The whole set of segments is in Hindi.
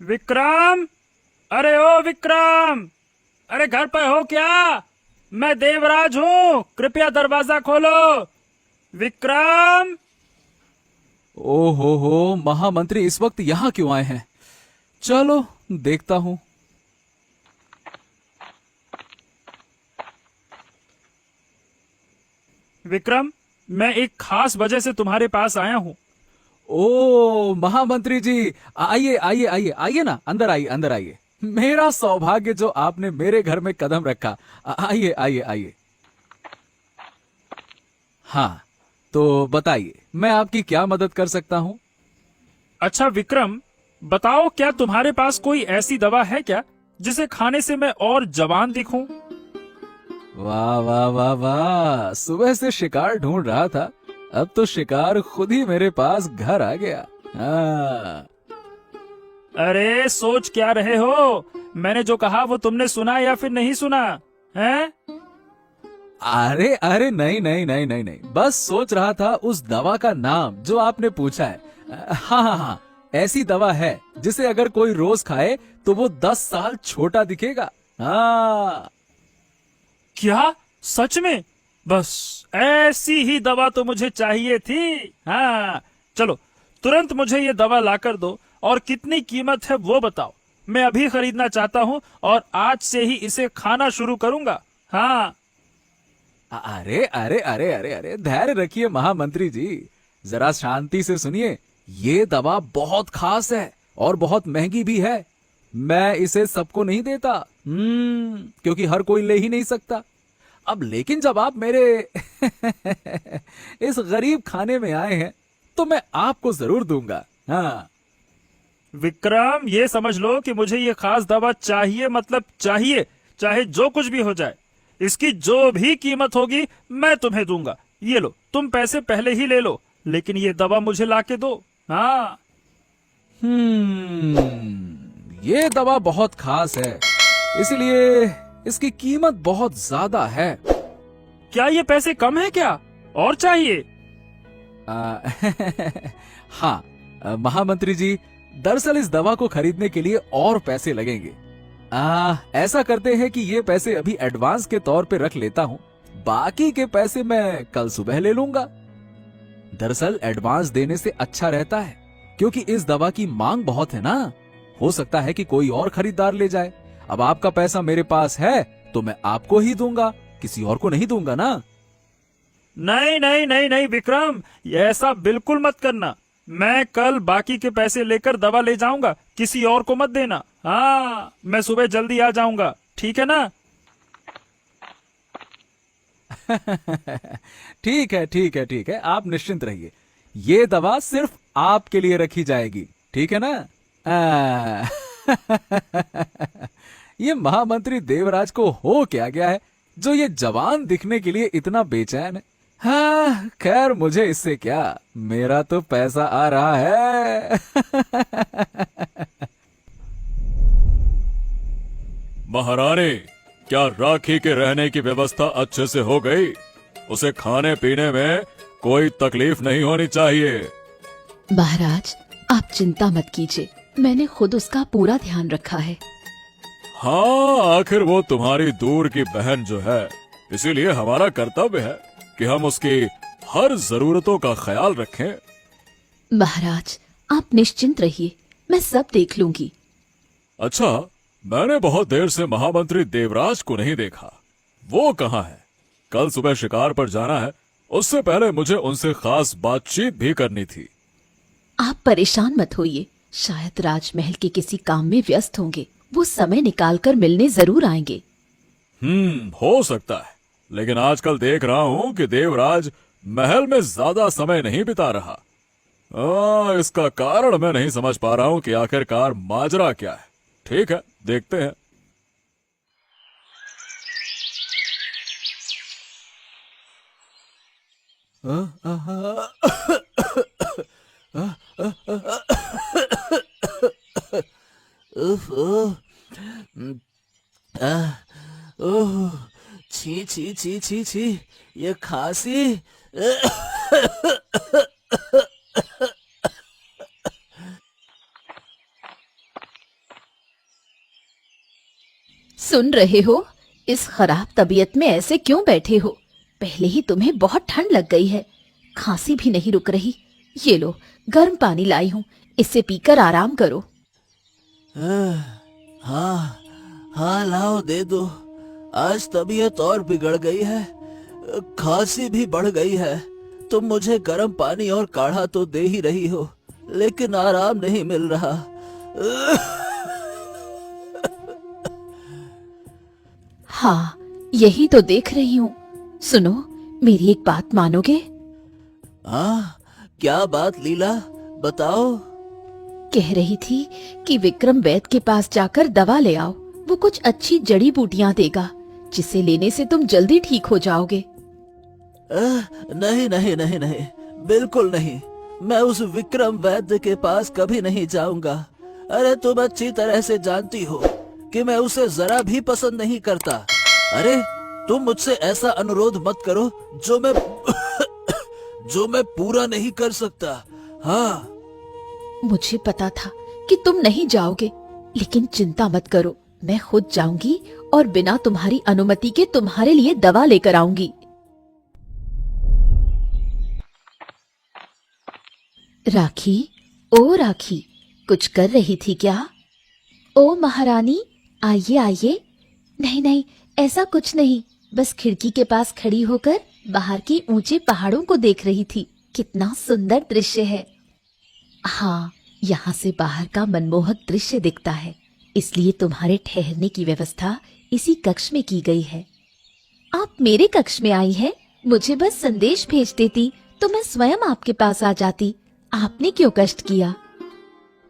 विक्रम। अरे ओ विक्रम। अरे घर पर हो क्या? मैं देवराज हूँ, कृपया दरवाजा खोलो। विक्रम। ओ हो, महामंत्री इस वक्त यहाँ क्यों आए हैं? चलो देखता हूँ। विक्रम, मैं एक खास वजह से तुम्हारे पास आया हूँ। ओ महामंत्री जी, आइए आइए आइए आइए ना, अंदर आइए अंदर आइए। मेरा सौभाग्य जो आपने मेरे घर में कदम रखा। आइए आइए आइए। हाँ, तो बताइए मैं आपकी क्या मदद कर सकता हूँ? अच्छा विक्रम, बताओ क्या तुम्हारे पास कोई ऐसी दवा है क्या जिसे खाने से मैं और जवान दिखूं? वाह वाह वाह वाह, सुबह से शिकार ढूंढ रहा था, अब तो शिकार खुद ही मेरे पास घर आ गया। हाँ। अरे सोच क्या रहे हो? मैंने जो कहा वो तुमने सुना या फिर नहीं सुना? हैं? अरे अरे नहीं नहीं नहीं नहीं नहीं, बस सोच रहा था उस दवा का नाम जो आपने पूछा है। हाँ हाँ हाँ, ऐसी दवा है जिसे अगर कोई रोज खाए तो वो 10 साल छोटा दिखेगा। हाँ। क्या? सच में? बस ऐसी ही दवा तो मुझे चाहिए थी। हाँ, चलो तुरंत मुझे ये दवा लाकर दो, और कितनी कीमत है वो बताओ। मैं अभी खरीदना चाहता हूँ और आज से ही इसे खाना शुरू करूंगा। हाँ। अरे अरे अरे अरे अरे, धैर्य रखिए महामंत्री जी, जरा शांति से सुनिए। ये दवा बहुत खास है और बहुत महंगी भी है। मैं इसे सबको नहीं देता, क्योंकि हर कोई ले ही नहीं सकता। अब लेकिन जब आप मेरे इस गरीब खाने में आए हैं तो मैं आपको जरूर दूंगा। हाँ। विक्रम, ये समझ लो कि मुझे ये खास दवा चाहिए, मतलब चाहिए, चाहे जो कुछ भी हो जाए। इसकी जो भी कीमत होगी मैं तुम्हें दूंगा। ये लो, तुम पैसे पहले ही ले लो, लेकिन ये दवा मुझे लाके दो। हाँ। ये दवा बहुत खास है, इसलिए इसकी कीमत बहुत ज्यादा है। क्या ये पैसे कम है क्या? और चाहिए? आ, हाँ, महामंत्री जी, दरअसल इस दवा को खरीदने के लिए और पैसे लगेंगे। ऐसा करते हैं कि ये पैसे अभी एडवांस के तौर पे रख लेता हूँ, बाकी के पैसे मैं कल सुबह ले लूंगा। दरअसल एडवांस देने से अच्छा रहता है, क्योंकि इस दवा की मांग बहुत है ना। हो सकता है कि कोई और खरीदार ले जाए। अब आपका पैसा मेरे पास है तो मैं आपको ही दूंगा, किसी और को नहीं दूंगा ना। नहीं नहीं नहीं नहीं विक्रम, ये ऐसा बिल्कुल मत करना। मैं कल बाकी के पैसे लेकर दवा ले जाऊंगा, किसी और को मत देना। हाँ, मैं सुबह जल्दी आ जाऊंगा, ठीक है ना? ठीक है ठीक है ठीक है, आप निश्चिंत रहिए। ये दवा सिर्फ आपके लिए रखी जाएगी, ठीक है ना? आ, ये महामंत्री देवराज को हो क्या गया है जो ये जवान दिखने के लिए इतना बेचैन है? हाँ खैर, मुझे इससे क्या, मेरा तो पैसा आ रहा है। महारानी, क्या राखी के रहने की व्यवस्था अच्छे से हो गई? उसे खाने पीने में कोई तकलीफ नहीं होनी चाहिए। महाराज, आप चिंता मत कीजिए, मैंने खुद उसका पूरा ध्यान रखा है। हाँ, आखिर वो तुम्हारी दूर की बहन जो है, इसीलिए हमारा कर्तव्य है कि हम उसकी हर जरूरतों का ख्याल रखें। महाराज, आप निश्चिंत रहिए, मैं सब देख लूंगी। अच्छा, मैंने बहुत देर से महामंत्री देवराज को नहीं देखा। वो कहाँ है? कल सुबह शिकार पर जाना है, उससे पहले मुझे उनसे खास बातचीत भी करनी थी। आप परेशान मत होइए, शायद राजमहल के किसी काम में व्यस्त होंगे। वो समय निकालकर मिलने जरूर आएंगे। हो सकता है, लेकिन आजकल देख रहा हूँ कि देवराज महल में ज्यादा समय नहीं बिता रहा। इसका कारण मैं नहीं समझ पा रहा हूँ कि आखिरकार माजरा क्या है। ठीक है, देखते हैं। ओह, छी छी छी छी छी, ये खांसी। सुन रहे हो? इस खराब तबीयत में ऐसे क्यों बैठे हो? पहले ही तुम्हें बहुत ठंड लग गई है, खांसी भी नहीं रुक रही। ये लो, गर्म पानी लाई हूँ, इससे पीकर आराम करो। हाँ हाँ, लाओ दे दो। आज तबीयत और बिगड़ गई है, खांसी भी बढ़ गई है। तुम मुझे गर्म पानी और काढ़ा तो दे ही रही हो, लेकिन आराम नहीं मिल रहा। हाँ, यही तो देख रही हूँ। सुनो, मेरी एक बात मानोगे? हाँ, क्या बात लीला, बताओ। कह रही थी कि विक्रम वैद्य के पास जाकर दवा ले आओ। वो कुछ अच्छी जड़ी बूटियां देगा, जिसे लेने से तुम जल्दी ठीक हो जाओगे। नहीं नहीं नहीं नहीं, बिल्कुल नहीं। मैं उस विक्रम वैद्य के पास कभी नहीं जाऊंगा। अरे तुम अच्छी तरह से जानती हो कि मैं उसे जरा भी पसंद नहीं करता। अरे तुम मुझसे ऐसा अनुरोध मत करो जो मैं जो मैं पूरा नहीं कर सकता। हाँ, मुझे पता था कि तुम नहीं जाओगे, लेकिन चिंता मत करो, मैं खुद जाऊंगी और बिना तुम्हारी अनुमति के तुम्हारे लिए दवा लेकर आऊंगी। राखी, ओ राखी, कुछ कर रही थी क्या? ओ महारानी, आइए आइए। नहीं नहीं, ऐसा कुछ नहीं, बस खिड़की के पास खड़ी होकर बाहर के ऊंचे पहाड़ों को देख रही थी। कितना सुंदर दृश्य है। हाँ, यहाँ से बाहर का मनमोहक दृश्य दिखता है, इसलिए तुम्हारे ठहरने की व्यवस्था इसी कक्ष में की गई है। आप मेरे कक्ष में आई है, मुझे बस संदेश भेज देती तो मैं स्वयं आपके पास आ जाती। आपने क्यों कष्ट किया?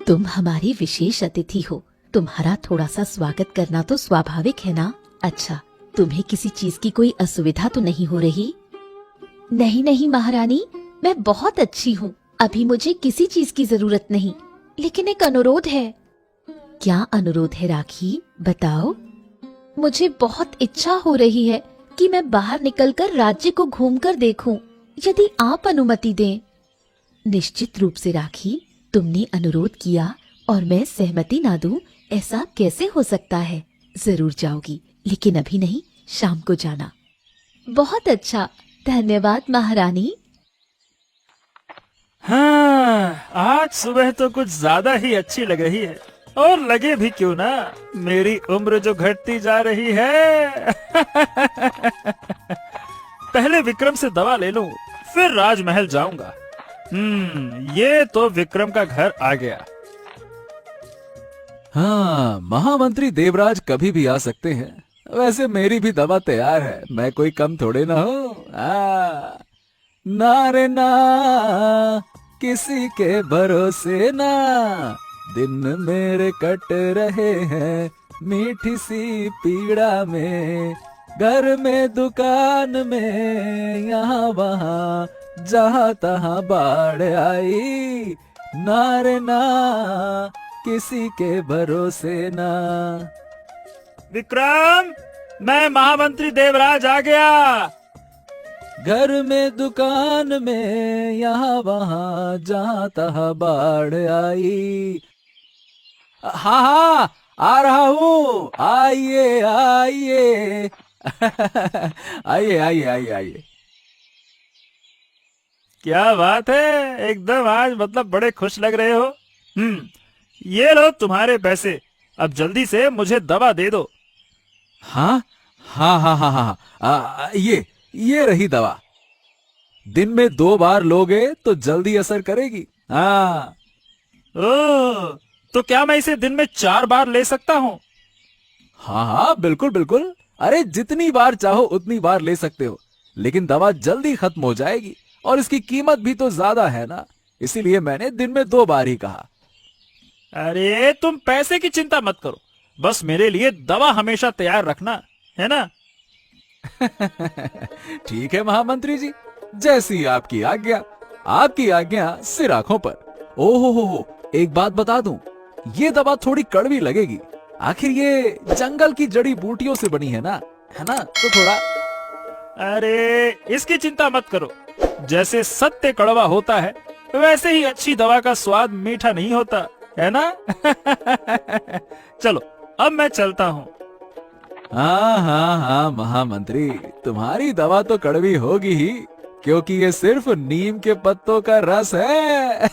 तुम हमारी विशेष अतिथि हो, तुम्हारा थोड़ा सा स्वागत करना तो स्वाभाविक है ना। अच्छा, तुम्हें किसी चीज की कोई असुविधा तो नहीं हो रही? नहीं नहीं महारानी, मैं बहुत अच्छी हूँ, अभी मुझे किसी चीज की जरूरत नहीं। लेकिन एक अनुरोध है। क्या अनुरोध है राखी, बताओ। मुझे बहुत इच्छा हो रही है कि मैं बाहर निकलकर राज्य को घूमकर देखूं, यदि आप अनुमति दें। निश्चित रूप से राखी, तुमने अनुरोध किया और मैं सहमति ना दूं, ऐसा कैसे हो सकता है? जरूर जाओगी, लेकिन अभी नहीं, शाम को जाना। बहुत अच्छा, धन्यवाद महारानी। हाँ, आज सुबह तो कुछ ज्यादा ही अच्छी लग रही है, और लगे भी क्यों ना, मेरी उम्र जो घटती जा रही है। पहले विक्रम से दवा ले लूं, फिर राजमहल जाऊंगा। ये तो विक्रम का घर आ गया। हाँ, महामंत्री देवराज कभी भी आ सकते हैं। वैसे मेरी भी दवा तैयार है, मैं कोई कम थोड़े ना हूँ। ना रे ना, किसी के भरोसे ना, दिन मेरे कट रहे हैं मीठी सी पीड़ा में। घर में, दुकान में, यहाँ वहाँ, जहाँ तहाँ बाढ़ आई। ना रे ना, किसी के भरोसे ना। विक्रम, मैं महामंत्री देवराज आ गया। घर में, दुकान में, यहाँ वहाँ, जहाँ तहाँ बाढ़ आई। हाँ हाँ, आ रहा हूँ, आइए आइए। आइए आइए आइए आइए। क्या बात है, एकदम आज मतलब बड़े खुश लग रहे हो। ये लो तुम्हारे पैसे, अब जल्दी से मुझे दवा दे दो। हाँ हाँ हाँ हाँ हाँ, ये रही दवा। दिन में 2 बार लोगे तो जल्दी असर करेगी। हाँ। ओह, तो क्या मैं इसे दिन में 4 बार ले सकता हूँ? हाँ हाँ, बिल्कुल बिल्कुल। अरे जितनी बार चाहो उतनी बार ले सकते हो, लेकिन दवा जल्दी खत्म हो जाएगी और इसकी कीमत भी तो ज्यादा है ना, इसीलिए मैंने दिन में 2 बार ही कहा। अरे तुम पैसे की चिंता मत करो, बस मेरे लिए दवा हमेशा तैयार रखना, है ना? ठीक है महामंत्री जी, जैसी आपकी आज्ञा। आपकी आज्ञा सिर आंखों पर। ओहो हो, एक बात बता दूं, ये दवा थोड़ी कड़वी लगेगी। आखिर ये जंगल की जड़ी बूटियों से बनी है ना, तो थोड़ा। अरे इसकी चिंता मत करो, जैसे सत्य कड़वा होता है वैसे ही अच्छी दवा का स्वाद मीठा नहीं होता, है ना? चलो अब मैं चलता हूँ। हाँ महामंत्री, तुम्हारी दवा तो कड़वी होगी ही, क्योंकि ये सिर्फ नीम के पत्तों का रस है।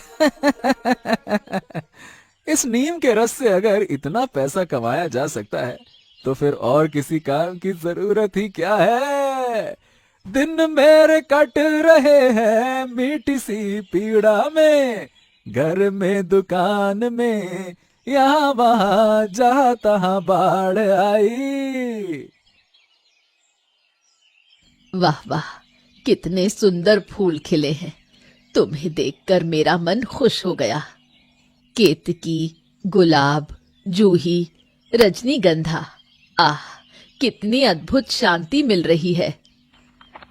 इस नीम के रस से अगर इतना पैसा कमाया जा सकता है तो फिर और किसी काम की जरूरत ही क्या है। दिन मेरे कट रहे हैं मीठी सी पीड़ा में, घर में दुकान में, यहाँ वहां जहाँ तहाँ बाढ़ आई। वाह वाह, कितने सुंदर फूल खिले हैं। तुम्हें देखकर मेरा मन खुश हो गया। केतकी, गुलाब, जूही, रजनीगंधा, आह कितनी अद्भुत शांति मिल रही है।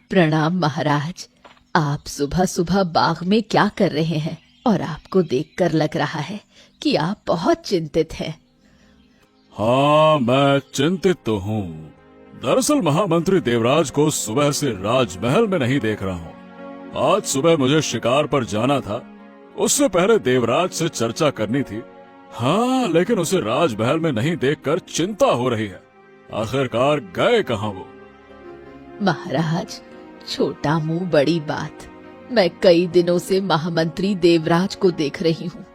प्रणाम महाराज, आप सुबह सुबह बाग में क्या कर रहे हैं? और आपको देखकर लग रहा है कि आप बहुत चिंतित हैं। हाँ, मैं चिंतित तो हूँ। दरअसल महामंत्री देवराज को सुबह से राजमहल में नहीं देख रहा हूँ। आज सुबह मुझे शिकार पर जाना था, उससे पहले देवराज से चर्चा करनी थी। हाँ, लेकिन उसे राजमहल में नहीं देखकर चिंता हो रही है। आखिरकार गए कहाँ वो? महाराज, छोटा मुंह बड़ी बात। मैं कई दिनों से महामंत्री देवराज को देख रही हूँ।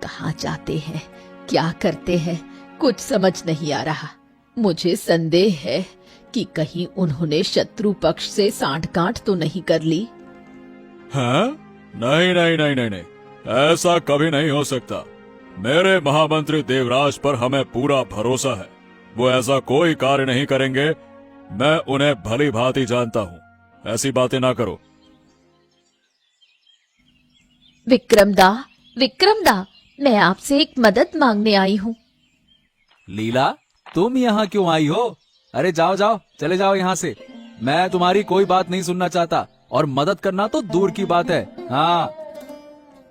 कहाँ जाते हैं, क्या करते हैं, कुछ समझ नहीं आ रहा। मुझे संदेह है कि कहीं उन्होंने शत्रु पक्ष से सांठ-गांठ तो नहीं कर ली। हैं? नहीं नहीं नहीं नहीं नहीं, ऐसा कभी नहीं हो सकता। मेरे महामंत्री देवराज पर हमें पूरा भरोसा है। वो ऐसा कोई कार्य नहीं करेंगे। मैं उन्हें भली भांति जानता हूँ। ऐसी बातें ना करो। विक्रमदा, मैं आपसे एक मदद मांगने आई हूँ। लीला, तुम यहाँ क्यों आई हो? अरे जाओ जाओ, चले जाओ यहाँ से। मैं तुम्हारी कोई बात नहीं सुनना चाहता, और मदद करना तो दूर की बात है। हाँ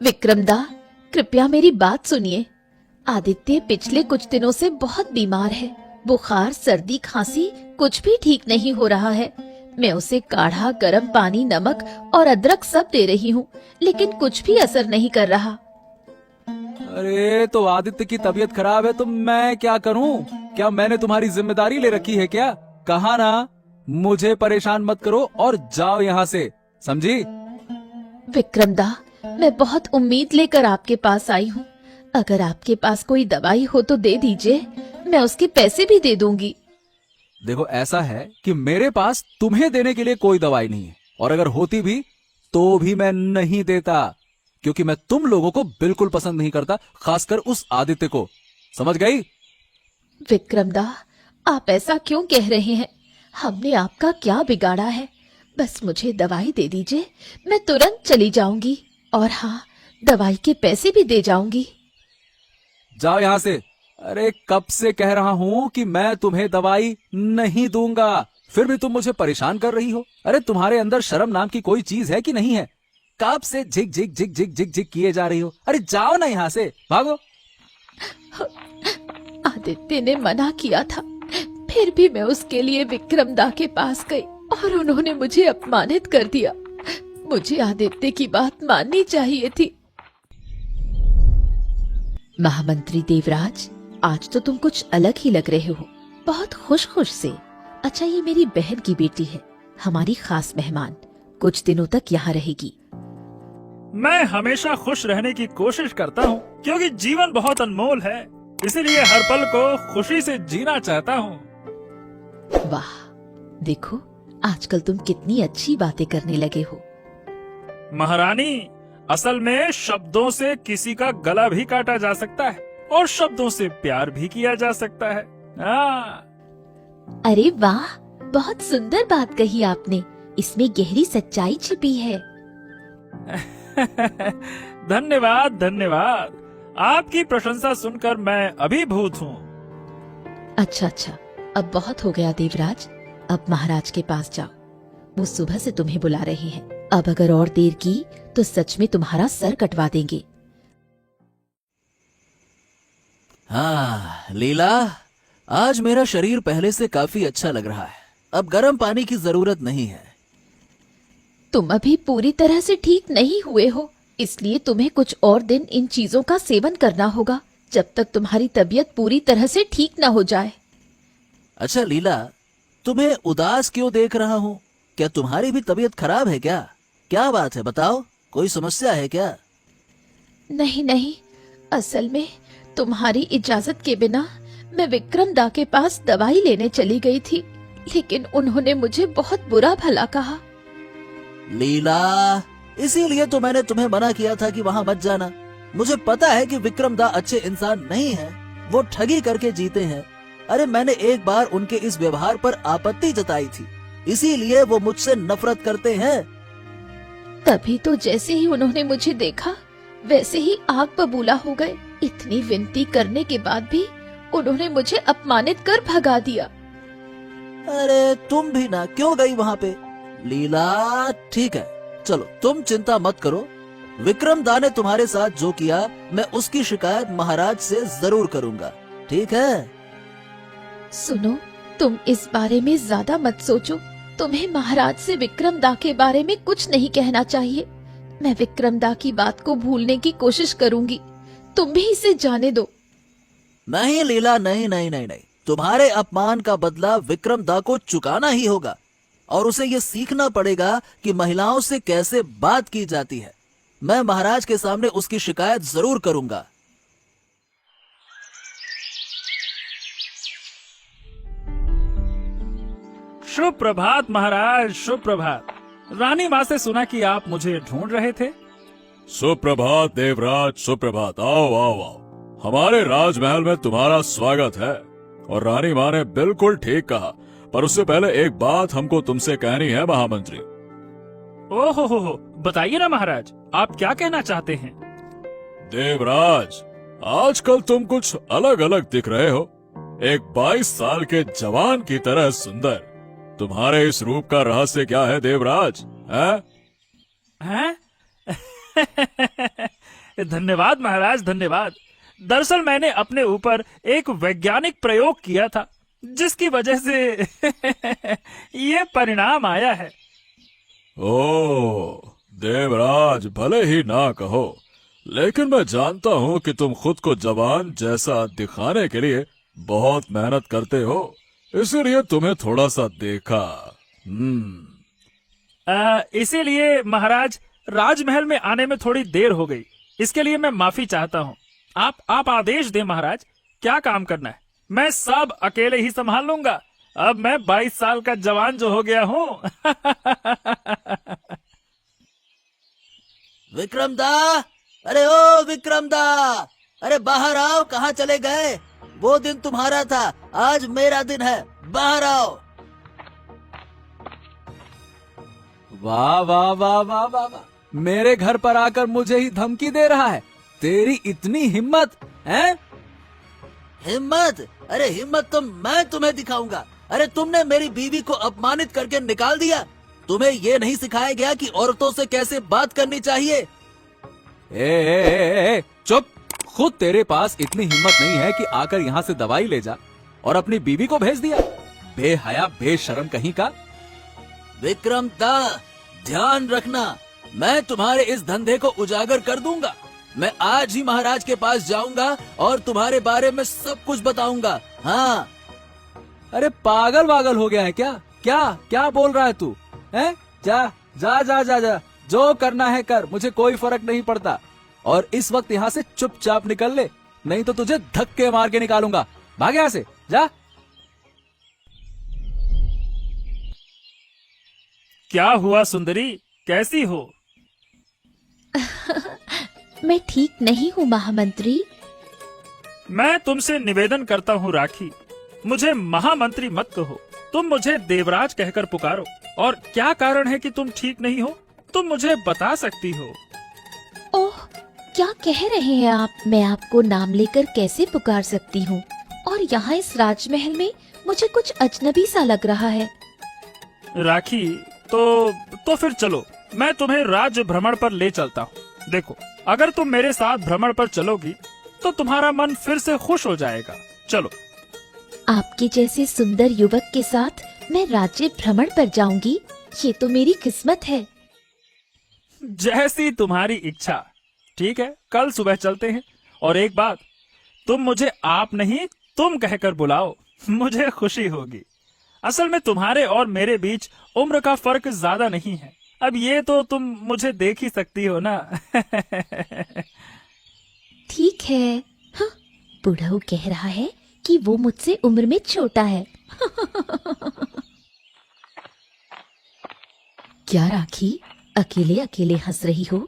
विक्रमदा, कृपया मेरी बात सुनिए। आदित्य पिछले कुछ दिनों से बहुत बीमार है। बुखार, सर्दी, खांसी कुछ भी ठीक नहीं हो रहा है। मैं उसे काढ़ा, गर्म पानी, नमक और अदरक सब दे रही हूँ, लेकिन कुछ भी असर नहीं कर रहा। अरे तो आदित्य की तबीयत खराब है तो मैं क्या करूं? क्या मैंने तुम्हारी जिम्मेदारी ले रखी है क्या? कहा ना, मुझे परेशान मत करो और जाओ यहाँ से, समझी? विक्रमदा, मैं बहुत उम्मीद लेकर आपके पास आई हूँ। अगर आपके पास कोई दवाई हो तो दे दीजिए, मैं उसके पैसे भी दे दूंगी। देखो, ऐसा है कि मेरे पास तुम्हें देने के लिए कोई दवाई नहीं है, और अगर होती भी तो भी मैं नहीं देता, क्योंकि मैं तुम लोगों को बिल्कुल पसंद नहीं करता, खासकर उस आदित्य को। समझ गई? विक्रमदा, आप ऐसा क्यों कह रहे हैं? हमने आपका क्या बिगाड़ा है? बस मुझे दवाई दे दीजिए, मैं तुरंत चली जाऊंगी, और हाँ, दवाई के पैसे भी दे जाऊंगी। जाओ यहाँ से। अरे कब से कह रहा हूँ कि मैं तुम्हें दवाई नहीं दूंगा, फिर भी तुम मुझे परेशान कर रही हो। अरे तुम्हारे अंदर शर्म नाम की कोई चीज है कि नहीं है? कब से झिक झिक झिक झिक झिक झिक किए जा रही हो? अरे जाओ ना यहाँ से, भागो। आदित्य ने मना किया था, फिर भी मैं उसके लिए विक्रमदा के पास गई और उन्होंने मुझे अपमानित कर दिया। मुझे आदित्य की बात माननी चाहिए थी। महामंत्री देवराज, आज तो तुम कुछ अलग ही लग रहे हो, बहुत खुश खुश से। अच्छा, ये मेरी बहन की बेटी है, हमारी खास मेहमान, कुछ दिनों तक यहाँ रहेगी। मैं हमेशा खुश रहने की कोशिश करता हूँ, क्योंकि जीवन बहुत अनमोल है, इसीलिए हर पल को खुशी से जीना चाहता हूँ। वाह, देखो आजकल तुम कितनी अच्छी बातें करने लगे हो। महारानी, असल में शब्दों से किसी का गला भी काटा जा सकता है, और शब्दों से प्यार भी किया जा सकता है। अरे वाह, बहुत सुंदर बात कही आपने, इसमें गहरी सच्चाई छिपी है। धन्यवाद धन्यवाद, आपकी प्रशंसा सुनकर मैं अभिभूत हूँ। अच्छा, अब बहुत हो गया देवराज, अब महाराज के पास जाओ, वो सुबह से तुम्हें बुला रहे हैं। अब अगर और देर की तो सच में तुम्हारा सर कटवा देंगे। हाँ लीला, आज मेरा शरीर पहले से काफी अच्छा लग रहा है। अब गर्म पानी की जरूरत नहीं है। तुम अभी पूरी तरह से ठीक नहीं हुए हो, इसलिए तुम्हें कुछ और दिन इन चीजों का सेवन करना होगा, जब तक तुम्हारी तबीयत पूरी तरह से ठीक न हो जाए। अच्छा लीला, तुम्हें उदास क्यों देख रहा हूँ? क्या तुम्हारी भी तबीयत खराब है क्या? क्या बात है, बताओ, कोई समस्या है क्या? नहीं नहीं, असल में तुम्हारी इजाजत के बिना मैं विक्रम दा के पास दवाई लेने चली गई थी, लेकिन उन्होंने मुझे बहुत बुरा भला कहा। लीला, इसीलिए तो मैंने तुम्हें मना किया था कि वहाँ मत जाना। मुझे पता है कि विक्रम दा अच्छे इंसान नहीं है, वो ठगी करके जीते हैं। अरे मैंने एक बार उनके इस व्यवहार पर आपत्ति जताई थी, इसीलिए वो मुझसे नफरत करते हैं। तभी तो जैसे ही उन्होंने मुझे देखा वैसे ही आग बबूला हो गए। इतनी विनती करने के बाद भी उन्होंने मुझे अपमानित कर भगा दिया। अरे तुम भी ना क्यों गई वहाँ पे? लीला ठीक है, चलो तुम चिंता मत करो। विक्रम दा ने तुम्हारे साथ जो किया, मैं उसकी शिकायत महाराज से जरूर करूंगा, ठीक है? सुनो, तुम इस बारे में ज्यादा मत सोचो। तुम्हें महाराज से विक्रम दा के बारे में कुछ नहीं कहना चाहिए। मैं विक्रम दा की बात को भूलने की कोशिश करूंगी, तुम भी इसे जाने दो। नहीं लीला, नहीं नहीं नहीं नहीं, तुम्हारे अपमान का बदला विक्रम दा को चुकाना ही होगा, और उसे ये सीखना पड़ेगा कि महिलाओं से कैसे बात की जाती है। मैं महाराज के सामने उसकी शिकायत जरूर करूंगा। शुभ प्रभात महाराज, शुभ प्रभात। रानी माँ से सुना कि आप मुझे ढूंढ रहे थे। सुप्रभात देवराज, सुप्रभात। आओ आओ आओ, हमारे राजमहल में तुम्हारा स्वागत है। और रानी माँ ने बिल्कुल ठीक कहा, पर उससे पहले एक बात हमको तुमसे कहनी है महामंत्री। ओहो हो, बताइए ना महाराज, आप क्या कहना चाहते हैं? देवराज, आजकल तुम कुछ अलग अलग दिख रहे हो। एक 22 साल के जवान की तरह सुंदर। तुम्हारे इस रूप का रहस्य क्या है देवराज? हैं? धन्यवाद महाराज, धन्यवाद। दरअसल मैंने अपने ऊपर एक वैज्ञानिक प्रयोग किया था, जिसकी वजह से ये परिणाम आया है। ओ देवराज, भले ही ना कहो, लेकिन मैं जानता हूँ कि तुम खुद को जवान जैसा दिखाने के लिए बहुत मेहनत करते हो, इसीलिए तुम्हें थोड़ा सा देखा। इसीलिए महाराज, राजमहल में आने में थोड़ी देर हो गई, इसके लिए मैं माफी चाहता हूँ। आप आदेश दें महाराज, क्या काम करना है मैं सब अकेले ही संभाल लूंगा। अब मैं 22 साल का जवान जो हो गया हूँ। विक्रम दा, अरे ओ विक्रम दा, अरे बाहर आओ, कहाँ चले गए? वो दिन तुम्हारा था, आज मेरा दिन है, बाहर आओ। वाह वाह वाह वाह वाह वाह, मेरे घर पर आकर मुझे ही धमकी दे रहा है। तेरी इतनी हिम्मत है? हिम्मत? अरे हिम्मत तो मैं तुम्हें दिखाऊंगा। अरे तुमने मेरी बीवी को अपमानित करके निकाल दिया। तुम्हें ये नहीं सिखाया गया कि औरतों से कैसे बात करनी चाहिए? चुप। खुद तेरे पास इतनी हिम्मत नहीं है कि आकर यहाँ से दवाई ले जा, और अपनी बीवी को भेज दिया। बेहया बेशर्म कहीं का। विक्रम दा, ध्यान रखना, मैं तुम्हारे इस धंधे को उजागर कर दूंगा। मैं आज ही महाराज के पास जाऊंगा और तुम्हारे बारे में सब कुछ बताऊंगा। हाँ। अरे पागल वागल हो गया है क्या? क्या क्या बोल रहा है तू? हैं? जा जा जा जा जा, जो करना है कर, मुझे कोई फर्क नहीं पड़ता। और इस वक्त यहाँ से चुपचाप निकल ले, नहीं तो तुझे धक्के मार के निकालूंगा। भाग यहाँ से, जा। क्या हुआ सुंदरी, कैसी हो? मैं ठीक नहीं हूँ महामंत्री। मैं तुमसे निवेदन करता हूँ राखी, मुझे महामंत्री मत कहो, तुम मुझे देवराज कहकर पुकारो। और क्या कारण है कि तुम ठीक नहीं हो, तुम मुझे बता सकती हो। ओह, क्या कह रहे हैं आप? मैं आपको नाम लेकर कैसे पुकार सकती हूँ? और यहाँ इस राजमहल में मुझे कुछ अजनबी सा लग रहा है। राखी, तो फिर चलो, मैं तुम्हें राज्य भ्रमण पर ले चलता हूँ। देखो, अगर तुम मेरे साथ भ्रमण पर चलोगी तो तुम्हारा मन फिर से खुश हो जाएगा। चलो। आपके जैसे सुंदर युवक के साथ मैं राज्य भ्रमण पर जाऊंगी, ये तो मेरी किस्मत है। जैसी तुम्हारी इच्छा। ठीक है, कल सुबह चलते हैं। और एक बात, तुम मुझे आप नहीं तुम कहकर बुलाओ। मुझे खुशी होगी। असल में तुम्हारे और मेरे बीच उम्र का फर्क ज्यादा नहीं है। अब ये तो तुम मुझे देख ही सकती हो ना। ठीक है। हाँ, बुढ़ऊ कह रहा है कि वो मुझसे उम्र में छोटा है। क्या राखी, अकेले अकेले हंस रही हो?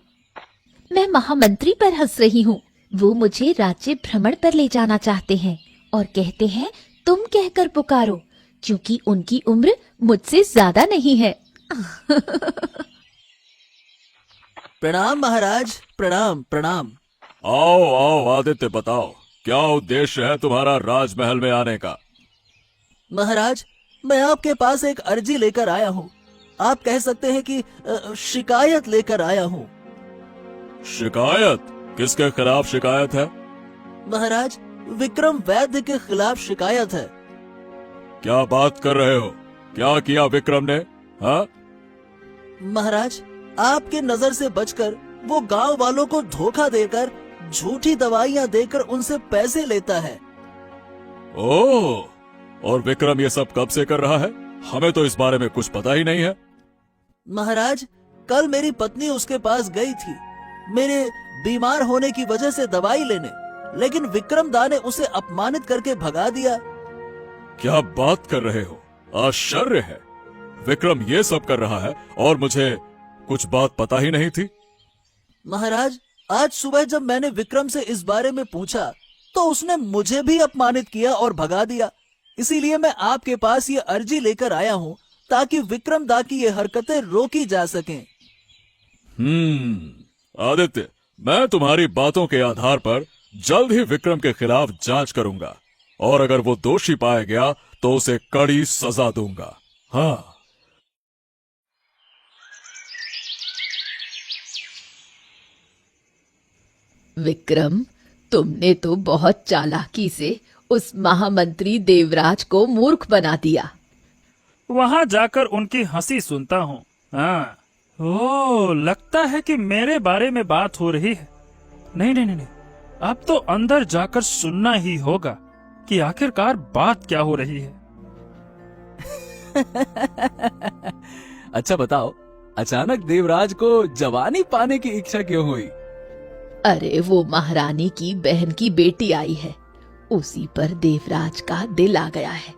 मैं महामंत्री पर हंस रही हूँ। वो मुझे राज्य भ्रमण पर ले जाना चाहते हैं और कहते हैं तुम कहकर पुकारो, क्योंकि उनकी उम्र मुझसे ज्यादा नहीं है। प्रणाम महाराज, प्रणाम प्रणाम। आओ आओ आदित्य, बताओ क्या उद्देश्य है तुम्हारा राजमहल में आने का? महाराज, मैं आपके पास एक अर्जी लेकर आया हूँ। आप कह सकते हैं कि शिकायत लेकर आया हूँ। शिकायत? किसके खिलाफ शिकायत है? महाराज, विक्रम वैद्य के खिलाफ शिकायत है। क्या बात कर रहे हो? क्या किया विक्रम ने? हाँ? महाराज, आपके नजर से बचकर वो गांव वालों को धोखा देकर, झूठी दवाइयां देकर उनसे पैसे लेता है। ओह, और विक्रम ये सब कब से कर रहा है? हमें तो इस बारे में कुछ पता ही नहीं है। महाराज, कल मेरी पत्नी उसके पास गई थी मेरे बीमार होने की वजह से दवाई लेने, लेकिन विक्रम दा ने उसे अपमानित करके भगा दिया। क्या बात कर रहे हो? आश्चर्य है, विक्रम ये सब कर रहा है और मुझे कुछ बात पता ही नहीं थी। महाराज, आज सुबह जब मैंने विक्रम से इस बारे में पूछा तो उसने मुझे भी अपमानित किया और भगा दिया। इसीलिए मैं आपके पास ये अर्जी लेकर आया हूँ ताकि विक्रम दा की ये हरकतें रोकी जा सकें। आदित्य, मैं तुम्हारी बातों के आधार पर जल्द ही विक्रम के खिलाफ जांच करूंगा और अगर वो दोषी पाया गया तो उसे कड़ी सजा दूंगा। हाँ। विक्रम, तुमने तो बहुत चालाकी से उस महामंत्री देवराज को मूर्ख बना दिया। वहां जाकर उनकी हंसी सुनता हूँ। हाँ, ओ, लगता है कि मेरे बारे में बात हो रही है। नहीं नहीं नहीं, अब तो अंदर जाकर सुनना ही होगा कि आखिरकार बात क्या हो रही है। अच्छा बताओ, अचानक देवराज को जवानी पाने की इच्छा क्यों हुई? अरे, वो महारानी की बहन की बेटी आई है, उसी पर देवराज का दिल आ गया है।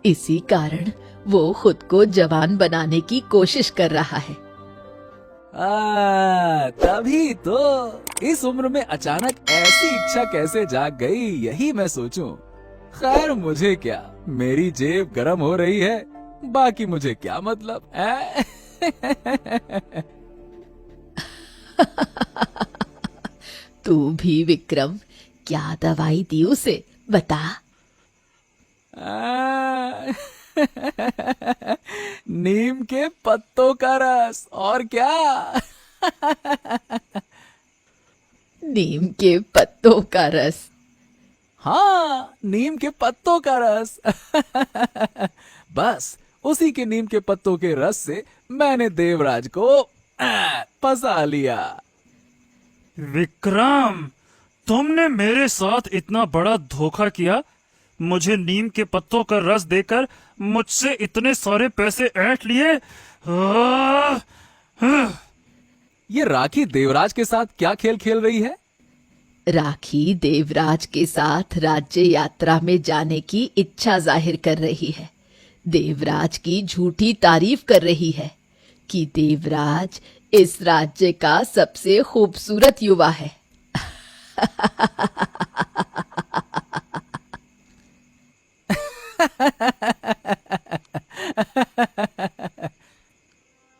इसी कारण वो खुद को जवान बनाने की कोशिश कर रहा है। तभी तो इस उम्र में अचानक ऐसी इच्छा कैसे जाग गई, यही मैं सोचूं। खैर, मुझे क्या, मेरी जेब गरम हो रही है, बाकी मुझे क्या मतलब है? तू भी विक्रम, क्या दवाई दी उसे, बता। नीम के पत्तों का रस, और क्या? नीम के पत्तों का रस? हाँ, नीम के पत्तों का रस। बस उसी के नीम के पत्तों के रस से मैंने देवराज को फंसा लिया। विक्रम, तुमने मेरे साथ इतना बड़ा धोखा किया, मुझे नीम के पत्तों का रस देकर मुझसे इतने सारे पैसे ऐंठ लिए। ये राखी देवराज के साथ क्या खेल खेल रही है? राखी देवराज के साथ राज्य यात्रा में जाने की इच्छा जाहिर कर रही है। देवराज की झूठी तारीफ कर रही है कि देवराज इस राज्य का सबसे खूबसूरत युवा है।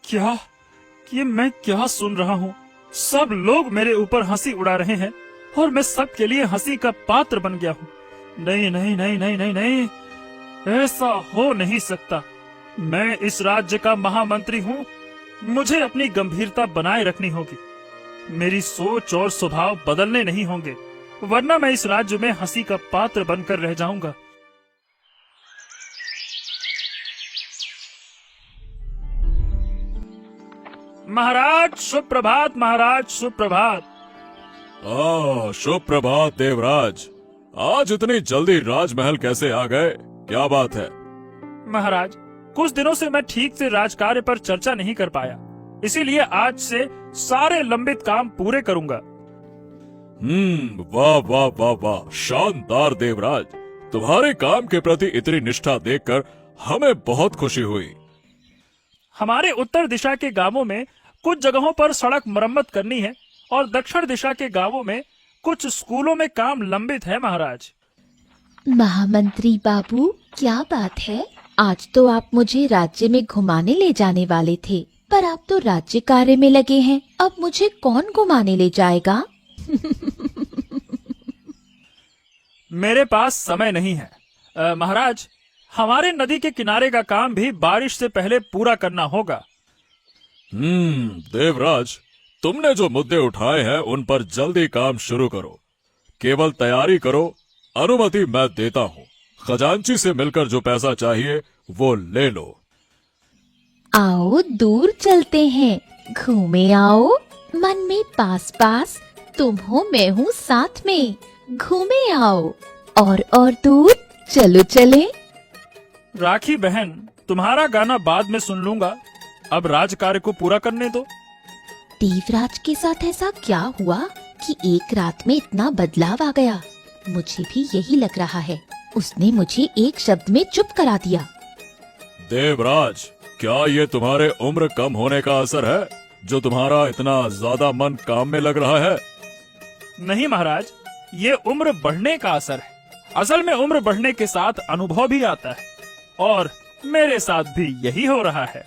क्या, ये मैं क्या सुन रहा हूँ? सब लोग मेरे ऊपर हंसी उड़ा रहे हैं और मैं सबके लिए हंसी का पात्र बन गया हूँ। नहीं नहीं नहीं नहीं नहीं नहीं, ऐसा हो नहीं सकता। मैं इस राज्य का महामंत्री हूँ, मुझे अपनी गंभीरता बनाए रखनी होगी। मेरी सोच और स्वभाव बदलने नहीं होंगे, वरना मैं इस राज्य में हंसी का पात्र बनकर रह जाऊंगा। महाराज शुभ प्रभात, महाराज शुभ प्रभात। शुभ प्रभात देवराज। आज इतनी जल्दी राजमहल कैसे आ गए? क्या बात है? महाराज, कुछ दिनों से मैं ठीक से राजकार्य पर चर्चा नहीं कर पाया, इसीलिए आज से सारे लंबित काम पूरे करूंगा। वाह वाह वाह वाह, शानदार देवराज। तुम्हारे काम के प्रति इतनी निष्ठा देखकर हमें बहुत खुशी हुई। हमारे उत्तर दिशा के गांवों में कुछ जगहों पर सड़क मरम्मत करनी है और दक्षिण दिशा के गांवों में कुछ स्कूलों में काम लंबित है महाराज। महामंत्री बाबू, क्या बात है? आज तो आप मुझे राज्य में घुमाने ले जाने वाले थे, पर आप तो राज्य कार्य में लगे हैं। अब मुझे कौन घुमाने ले जाएगा? मेरे पास समय नहीं है। महाराज, हमारे नदी के किनारे का काम भी बारिश से पहले पूरा करना होगा। देवराज, तुमने जो मुद्दे उठाए हैं उन पर जल्दी काम शुरू करो। केवल तैयारी करो, अनुमति मैं देता हूँ। खजांची से मिलकर जो पैसा चाहिए वो ले लो। आओ दूर चलते हैं, घूमे आओ। मन में पास पास, तुम हो मैं हूँ साथ में, घूमे आओ। और दूर चलो चले। राखी बहन, तुम्हारा गाना बाद में सुन लूंगा, अब राज कार्य को पूरा करने दो। देवराज के साथ ऐसा क्या हुआ कि एक रात में इतना बदलाव आ गया? मुझे भी यही लग रहा है। उसने मुझे एक शब्द में चुप करा दिया। देवराज, क्या ये तुम्हारे उम्र कम होने का असर है जो तुम्हारा इतना ज्यादा मन काम में लग रहा है? नहीं महाराज, ये उम्र बढ़ने का असर है। असल में उम्र बढ़ने के साथ अनुभव भी आता है, और मेरे साथ भी यही हो रहा है।